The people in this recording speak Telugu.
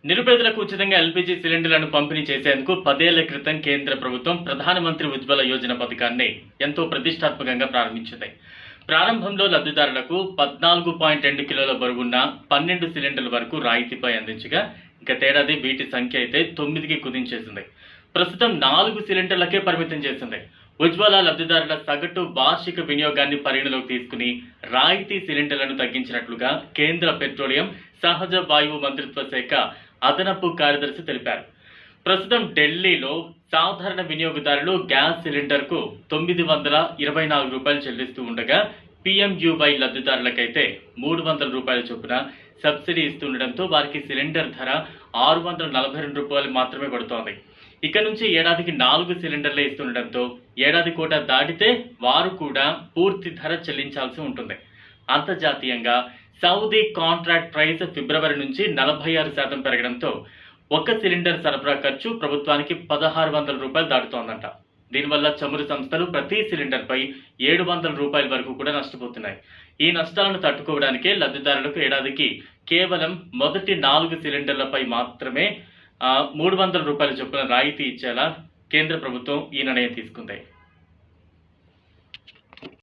నిరుపేదలకు ఉచితంగా ఎల్పీజీ సిలిండర్లను పంపిణీ చేసేందుకు 10 ఏళ్ల క్రితం కేంద్ర ప్రభుత్వం ప్రధానమంత్రి ఉజ్వల యోజన పథకాన్ని ఎంతో ప్రతిష్టాత్మకంగా ప్రారంభించింది. ప్రారంభంలో లబ్ధిదారులకు 14.2 కిలోల బరువున్న 12 సిలిండర్ల వరకు రాయితీపై అందించగా గతేడాది వీటి సంఖ్య అయితే 9కి కుదించేసింది. ప్రస్తుతం 4 సిలిండర్లకే పరిమితం చేసింది. ఉజ్వల లబ్ధిదారుల సగటు వార్షిక వినియోగాన్ని పరిగణలోకి తీసుకుని రాయితీ సిలిండర్లను తగ్గించినట్లుగా కేంద్ర పెట్రోలియం, సహజ వాయువు మంత్రిత్వ శాఖ అదనపు కార్యదర్శి తెలిపారు. ప్రస్తుతం ఢిల్లీలో సాధారణ వినియోగదారులు గ్యాస్ సిలిండర్కు 924 రూపాయలు చెల్లిస్తూ ఉండగా PMUY లబ్ధిదారులకైతే 300 రూపాయల చొప్పున సబ్సిడీ ఇస్తుండటంతో వారికి సిలిండర్ ధర 642 రూపాయలు మాత్రమే పడుతోంది. ఇక నుంచి ఏడాదికి 4 సిలిండర్లే ఇస్తుండటంతో ఏడాది కోట దాటితే వారు కూడా పూర్తి ధర చెల్లించాల్సి ఉంటుంది. అంతర్జాతీయంగా సౌదీ కాంట్రాక్ట్ ప్రైస్ ఫిబ్రవరి నుంచి 46% పెరగడంతో ఒక సిలిండర్ సరఫరా ఖర్చు ప్రభుత్వానికి 1600 రూపాయలు దాటుతోందంట. దీనివల్ల చమురు సంస్థలు ప్రతి సిలిండర్పై 700 రూపాయల వరకు కూడా నష్టపోతున్నాయి. ఈ నష్టాలను తట్టుకోవడానికే లబ్ధిదారులకు ఏడాదికి కేవలం మొదటి 4 సిలిండర్లపై మాత్రమే 300 రూపాయల చొప్పున రాయితీ ఇచ్చేలా కేంద్ర ప్రభుత్వం ఈ నిర్ణయం తీసుకుంది.